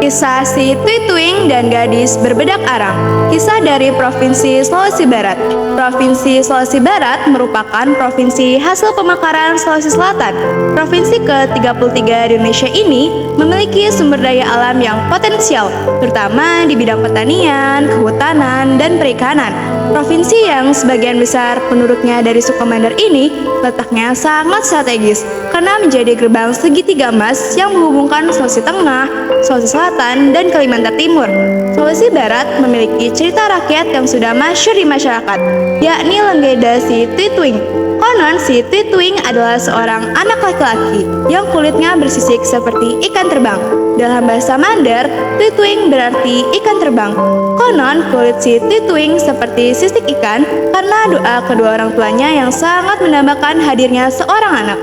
Kisah si Twing dan gadis berbedak arang. Kisah dari Provinsi Sulawesi Barat. Provinsi Sulawesi Barat merupakan provinsi hasil pemekaran Sulawesi Selatan. Provinsi ke-33 di Indonesia ini memiliki sumber daya alam yang potensial, terutama di bidang pertanian, kehutanan, dan perikanan. Provinsi yang sebagian besar penduduknya dari suku Mandar ini letaknya sangat strategis karena menjadi gerbang segitiga emas yang menghubungkan Sulawesi Tengah, Sulawesi Selatan, dan Kalimantan Timur. Sulawesi Barat memiliki cerita rakyat yang sudah masyhur di masyarakat, yakni legenda si Twing. Konon si Twing adalah seorang anak laki-laki yang kulitnya bersisik seperti ikan terbang. Dalam bahasa Mandar, Twing berarti ikan terbang. Konon kulit si Twing seperti sisik ikan karena doa kedua orang tuanya yang sangat menambahkan hadirnya seorang anak.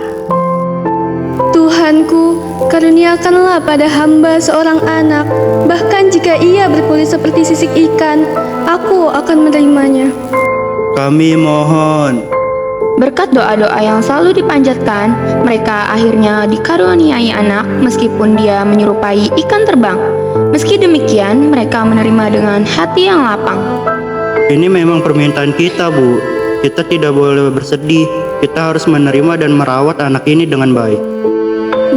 Tuhanku, karuniakanlah pada hamba seorang anak, bahkan jika ia berkulit seperti sisik ikan, aku akan menerimanya. Kami mohon. Berkat doa-doa yang selalu dipanjatkan, mereka akhirnya dikaruniai anak meskipun dia menyerupai ikan terbang. Meski demikian, mereka menerima dengan hati yang lapang. Ini memang permintaan kita, Bu. Kita tidak boleh bersedih. Kita harus menerima dan merawat anak ini dengan baik.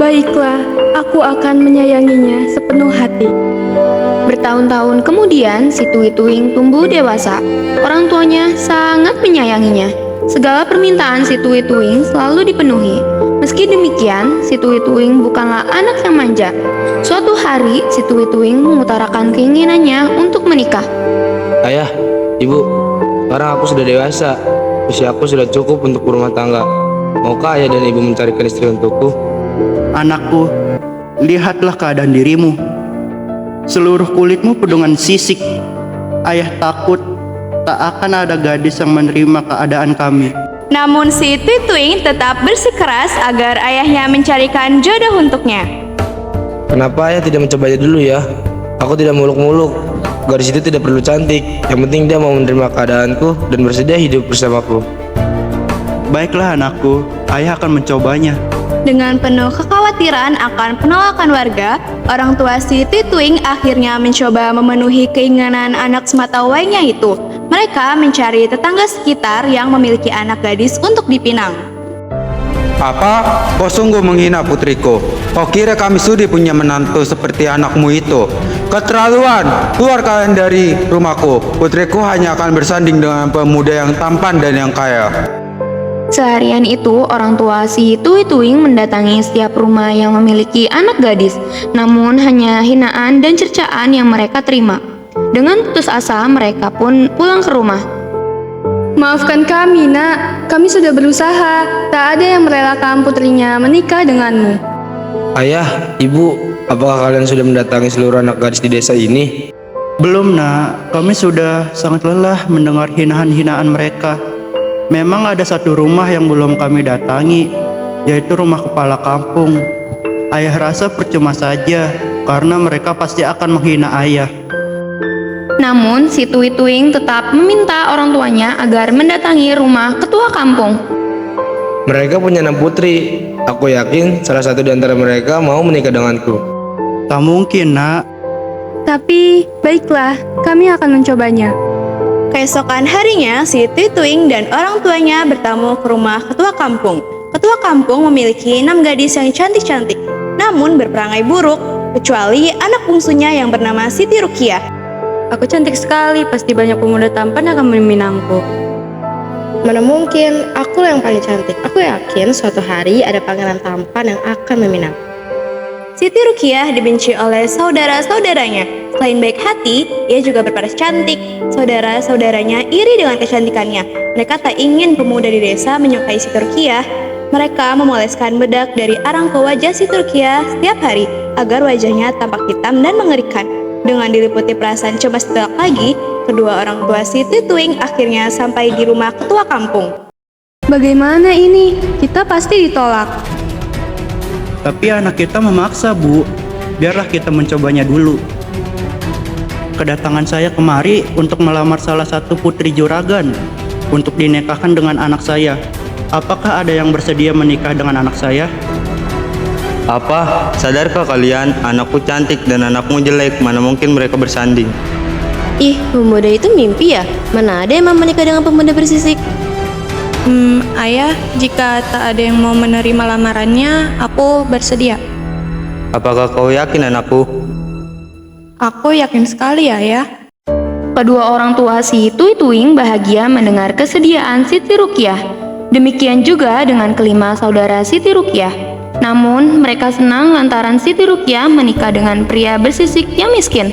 Baiklah, aku akan menyayanginya sepenuh hati. Bertahun-tahun kemudian, si Twing tumbuh dewasa. Orang tuanya sangat menyayanginya. Segala permintaan si Twing selalu dipenuhi. Meski demikian, si Twing bukanlah anak yang manja. Suatu hari, si Twing mengutarakan keinginannya untuk menikah. Ayah, Ibu, sekarang aku sudah dewasa. Usia aku sudah cukup untuk berumah tangga. Maukah ayah dan ibu mencarikan istri untukku? Anakku, lihatlah keadaan dirimu. Seluruh kulitmu penuh dengan sisik. Ayah takut tak akan ada gadis yang menerima keadaan kami. Namun si Twing tetap bersikeras agar ayahnya mencarikan jodoh untuknya. Kenapa ayah tidak mencobanya dulu ya? Aku tidak muluk-muluk. Gadis itu tidak perlu cantik. Yang penting dia mau menerima keadaanku dan bersedia hidup bersamaku. Baiklah anakku, ayah akan mencobanya. Dengan penuh kekhawatiran akan penolakan warga, orang tua si Twing akhirnya mencoba memenuhi keinginan anak sematawayangnya itu. Mereka mencari tetangga sekitar yang memiliki anak gadis untuk dipinang. Apa? Kau sungguh menghina putriku. Kau kira kami sudi punya menantu seperti anakmu itu? Keterlaluan! Keluar kalian dari rumahku. Putriku hanya akan bersanding dengan pemuda yang tampan dan yang kaya. Seharian itu, orang tua si Twing mendatangi setiap rumah yang memiliki anak gadis. Namun hanya hinaan dan cercaan yang mereka terima. Dengan putus asa, mereka pun pulang ke rumah. Maafkan kami, Nak. Kami sudah berusaha. Tak ada yang merelakan putrinya menikah denganmu. Ayah, Ibu, apakah kalian sudah mendatangi seluruh anak gadis di desa ini? Belum nak, kami sudah sangat lelah mendengar hinaan-hinaan mereka. Memang ada satu rumah yang belum kami datangi, yaitu rumah kepala kampung. Ayah rasa percuma saja, karena mereka pasti akan menghina ayah. Namun, si Twing tetap meminta orang tuanya agar mendatangi rumah ketua kampung. Mereka punya 6 putri. Aku yakin salah satu di antara mereka mau menikah denganku. Tak mungkin nak. Tapi, baiklah, kami akan mencobanya. Keesokan harinya, si Twing dan orang tuanya bertamu ke rumah ketua kampung. Ketua kampung memiliki 6 gadis yang cantik-cantik, namun berperangai buruk, kecuali anak bungsunya yang bernama Siti Rukiah. Aku cantik sekali, pasti banyak pemuda tampan akan meminangku. Mana mungkin, aku yang paling cantik. Aku yakin suatu hari ada pangeran tampan yang akan meminang. Siti Rukiah dibenci oleh saudara-saudaranya. Selain baik hati, ia juga berparas cantik. Saudara-saudaranya iri dengan kecantikannya. Mereka tak ingin pemuda di desa menyukai Siti Rukiah. Mereka memoleskan bedak dari arang ke wajah Siti Rukiah setiap hari agar wajahnya tampak hitam dan mengerikan. Dengan diliputi perasaan cemas tidak lagi, kedua orang tua si Twing akhirnya sampai di rumah ketua kampung. Bagaimana ini? Kita pasti ditolak. Tapi anak kita memaksa, Bu. Biarlah kita mencobanya dulu. Kedatangan saya kemari untuk melamar salah satu putri juragan untuk dinikahkan dengan anak saya. Apakah ada yang bersedia menikah dengan anak saya? Apa? Sadarkah kalian, anakku cantik dan anakmu jelek, mana mungkin mereka bersanding? Ih, pemuda itu mimpi ya? Mana ada yang mau menikah dengan pemuda bersisik? Ayah, jika tak ada yang mau menerima lamarannya, aku bersedia. Apakah kau yakin anakku? Aku yakin sekali ya, Ayah. Kedua orang tua si Tui Tuing bahagia mendengar kesediaan Siti Rukiah. Demikian juga dengan kelima saudara Siti Rukiah. Namun, mereka senang lantaran Siti Rukiah menikah dengan pria bersisik yang miskin.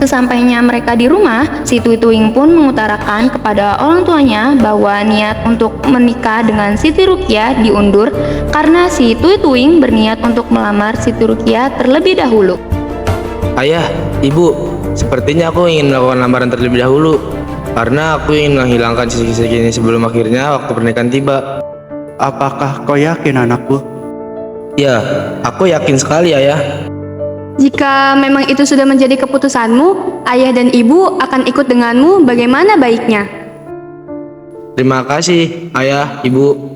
Sesampainya mereka di rumah, si Tui Tuing pun mengutarakan kepada orang tuanya bahwa niat untuk menikah dengan Siti Rukiah diundur karena si Tui Tuing berniat untuk melamar Siti Rukiah terlebih dahulu. Ayah, ibu, sepertinya aku ingin melakukan lamaran terlebih dahulu karena aku ingin menghilangkan sisik-sisik ini sebelum akhirnya waktu pernikahan tiba. Apakah kau yakin anakku? Ya, aku yakin sekali ayah. Jika memang itu sudah menjadi keputusanmu, ayah dan ibu akan ikut denganmu bagaimana baiknya. Terima kasih ayah, ibu.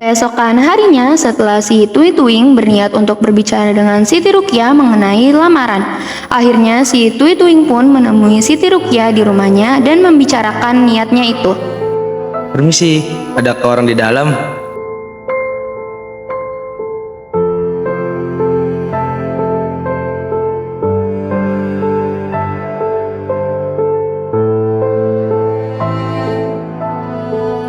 Keesokan harinya, setelah si Tui Tuing berniat untuk berbicara dengan Siti Rukiah mengenai lamaran, akhirnya si Tui Tuing pun menemui Siti Rukiah di rumahnya dan membicarakan niatnya itu. Permisi, ada orang di dalam?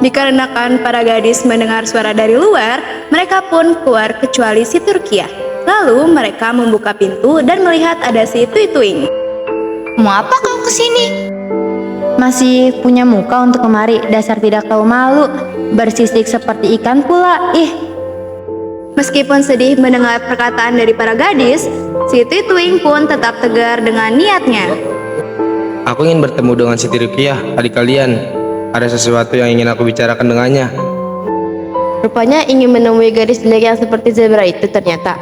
Dikarenakan para gadis mendengar suara dari luar, mereka pun keluar kecuali si Rukiah. Lalu mereka membuka pintu dan melihat ada si Tui Tuing. Mau apa kau kesini? Masih punya muka untuk kemari, dasar tidak tahu malu. Bersisik seperti ikan pula, ih. Meskipun sedih mendengar perkataan dari para gadis, si Tui Tuing pun tetap tegar dengan niatnya. Aku ingin bertemu dengan Siti Rukiah, adik kalian. Ada sesuatu yang ingin aku bicarakan dengannya. Rupanya ingin menemui gadis jelek yang seperti zebra itu ternyata.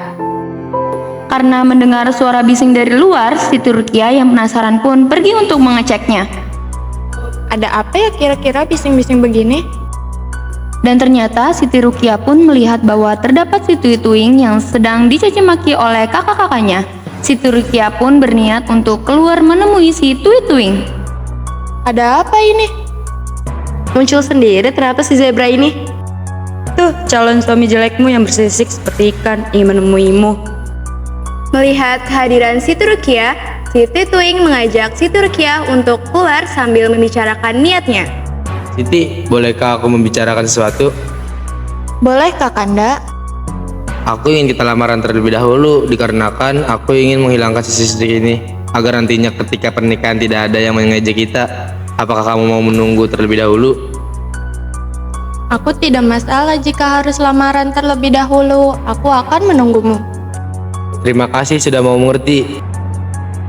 Karena mendengar suara bising dari luar, Siti Rukiah yang penasaran pun pergi untuk mengeceknya. Ada apa ya kira-kira bising-bising begini? Dan ternyata Siti Rukiah pun melihat bahwa terdapat si Tui Tuing yang sedang dicaci maki oleh kakak-kakaknya. Siti Rukiah pun berniat untuk keluar menemui si Tui Tuing. Ada apa ini? Muncul sendiri ternyata si zebra ini. Tuh, calon suami jelekmu yang bersisik seperti ikan ingin menemuimu. Melihat kehadiran Siti Rukiah, si Tui Tuing mengajak Siti Rukiah untuk keluar sambil membicarakan niatnya. Siti, bolehkah aku membicarakan sesuatu? Boleh Kakanda? Aku ingin kita lamaran terlebih dahulu dikarenakan aku ingin menghilangkan sisik-sisik ini agar nantinya ketika pernikahan tidak ada yang mengejek kita. Apakah kamu mau menunggu terlebih dahulu? Aku tidak masalah jika harus lamaran terlebih dahulu. Aku akan menunggumu. Terima kasih sudah mau mengerti.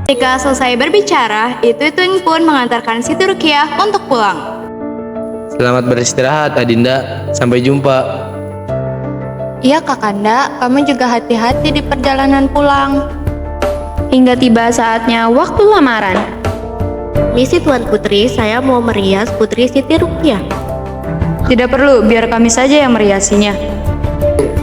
Ketika selesai berbicara, Tui Tuing pun mengantarkan Siti Rukiah untuk pulang. Selamat beristirahat, Adinda. Sampai jumpa. Iya Kakanda, kamu juga hati-hati di perjalanan pulang. Hingga tiba saatnya waktu lamaran. Misi Tuan Putri, saya mau merias Putri Siti Rukiah. Tidak perlu, biar kami saja yang meriasinya.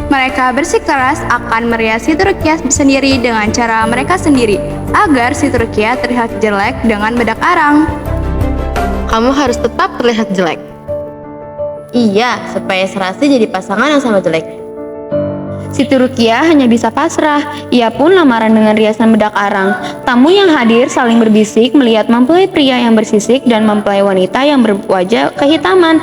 Mereka bersikeras akan merias Siti Rukiah sendiri dengan cara mereka sendiri, agar Siti Rukiah terlihat jelek dengan bedak arang. Kamu harus tetap terlihat jelek. Iya, supaya serasi jadi pasangan yang sama jelek. Siti Rukiah hanya bisa pasrah. Ia pun lamaran dengan riasan bedak arang. Tamu yang hadir saling berbisik melihat mempelai pria yang bersisik dan mempelai wanita yang berwajah kehitaman.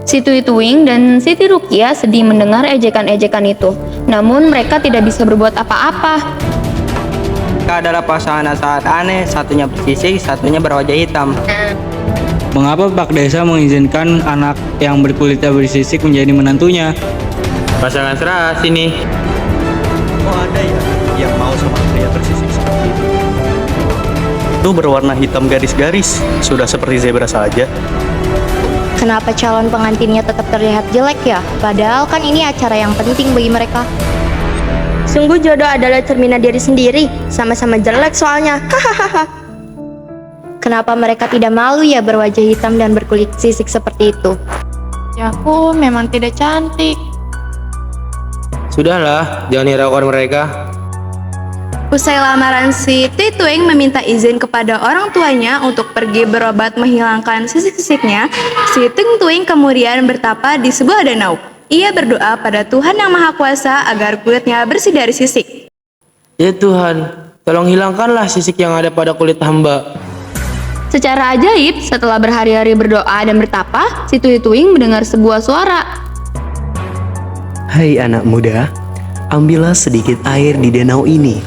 Si Tui Tuing dan Siti Rukiah sedih mendengar ejekan-ejekan itu. Namun mereka tidak bisa berbuat apa-apa. Mereka adalah pasangan yang sangat aneh, satunya bersisik, satunya berwajah hitam. Mengapa Pak Desa mengizinkan anak yang berkulitnya bersisik menjadi menantunya? Pasangan seras ini. Oh ada ya yang mau sama pria bersisik seperti itu. Itu berwarna hitam garis-garis, sudah seperti zebra saja. Kenapa calon pengantinnya tetap terlihat jelek ya? Padahal kan ini acara yang penting bagi mereka. Sungguh jodoh adalah cerminan diri sendiri, sama-sama jelek soalnya. Hahaha. Kenapa mereka tidak malu ya berwajah hitam dan berkulit sisik seperti itu? Ya aku memang tidak cantik. Sudahlah, jangan hiraukan mereka. Usai lamaran, si Tui Tuing meminta izin kepada orang tuanya untuk pergi berobat menghilangkan sisik-sisiknya. Si Tui Tuing kemudian bertapa di sebuah danau. Ia berdoa pada Tuhan Yang Maha Kuasa agar kulitnya bersih dari sisik. Ya Tuhan, tolong hilangkanlah sisik yang ada pada kulit hamba. Secara ajaib, setelah berhari-hari berdoa dan bertapa, si Tui Tuing mendengar sebuah suara. Hai anak muda, ambillah sedikit air di danau ini,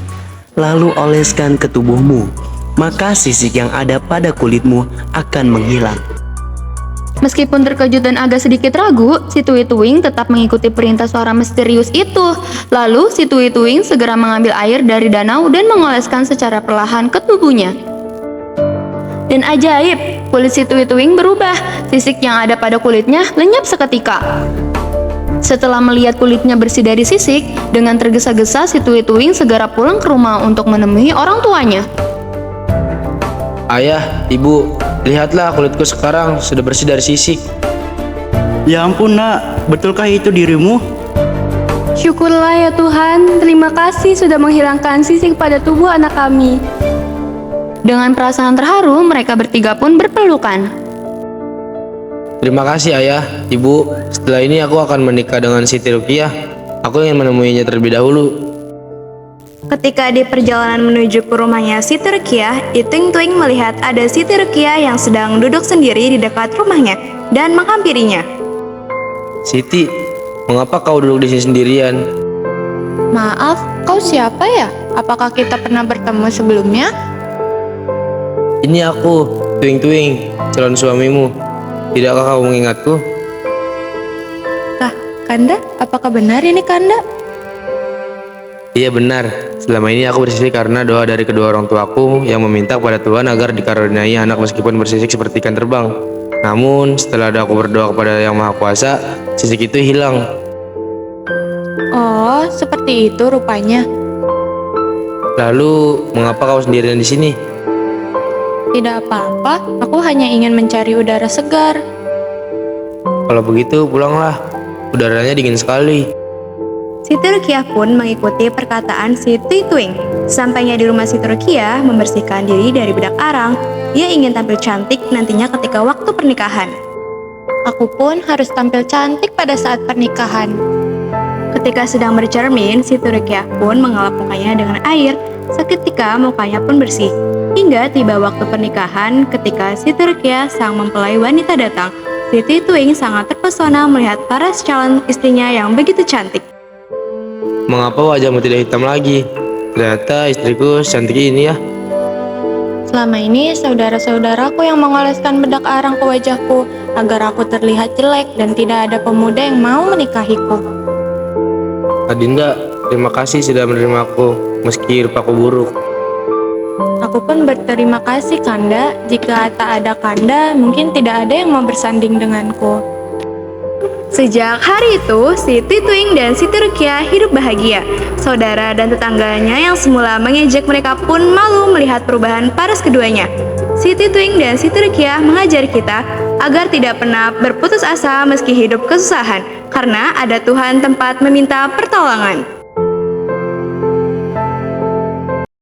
lalu oleskan ke tubuhmu, maka sisik yang ada pada kulitmu akan menghilang. Meskipun terkejut dan agak sedikit ragu, si Tui Tuing tetap mengikuti perintah suara misterius itu. Lalu si Tui Tuing segera mengambil air dari danau dan mengoleskan secara perlahan ke tubuhnya. Dan ajaib, kulit si Tui Tuing berubah. Sisik yang ada pada kulitnya lenyap seketika. Setelah melihat kulitnya bersih dari sisik, dengan tergesa-gesa si Tui Tuing segera pulang ke rumah untuk menemui orang tuanya. Ayah, ibu, lihatlah kulitku sekarang sudah bersih dari sisik. Ya ampun nak, betulkah itu dirimu? Syukurlah ya Tuhan, terima kasih sudah menghilangkan sisik pada tubuh anak kami. Dengan perasaan terharu, mereka bertiga pun berpelukan. Terima kasih ayah, ibu. Setelah ini aku akan menikah dengan Siti Rukiah. Aku ingin menemuinya terlebih dahulu. Ketika di perjalanan menuju ke rumahnya Siti Rukiah, Ituing Tuing melihat ada Siti Rukiah yang sedang duduk sendiri di dekat rumahnya dan menghampirinya. Siti, mengapa kau duduk di sini sendirian? Maaf, kau siapa ya? Apakah kita pernah bertemu sebelumnya? Ini aku, Tuing Tuing, calon suamimu. Tidakkah kau mengingatku? Kanda, apakah benar ini Kanda? Iya benar, selama ini aku bersisik karena doa dari kedua orang tuaku yang meminta kepada Tuhan agar dikaruniai anak meskipun bersisik seperti ikan terbang. Namun setelah aku berdoa kepada Yang Maha Kuasa, sisik itu hilang. Oh, seperti itu rupanya. Lalu, mengapa kau sendirian di sini? Tidak apa-apa, aku hanya ingin mencari udara segar. Kalau begitu, pulanglah. Udaranya dingin sekali. Siti Rukiah pun mengikuti perkataan si Tui Tuing. Sampainya di rumah Siti Rukiah, membersihkan diri dari bedak arang. Ia ingin tampil cantik nantinya ketika waktu pernikahan. Aku pun harus tampil cantik pada saat pernikahan. Ketika sedang bercermin, Siti Rukiah pun mengelap mukanya dengan air. Seketika mukanya pun bersih. Hingga tiba waktu pernikahan, ketika Siti Rukiah sang mempelai wanita datang, Siti Tuing sangat terpesona melihat para calon istrinya yang begitu cantik. Mengapa wajahmu tidak hitam lagi? Ternyata istriku cantik ini ya. Selama ini saudara-saudaraku yang mengoleskan bedak arang ke wajahku agar aku terlihat jelek dan tidak ada pemuda yang mau menikahiku. Adinda, terima kasih sudah menerima aku meski rupaku buruk. Aku pun berterima kasih Kanda. Jika tak ada Kanda, mungkin tidak ada yang mau bersanding denganku. Sejak hari itu, Siti Tuing dan Siti Rukiah hidup bahagia. Saudara dan tetangganya yang semula mengejek mereka pun malu melihat perubahan paras keduanya. Siti Tuing dan Siti Rukiah mengajar kita agar tidak pernah berputus asa meski hidup kesusahan, karena ada Tuhan tempat meminta pertolongan.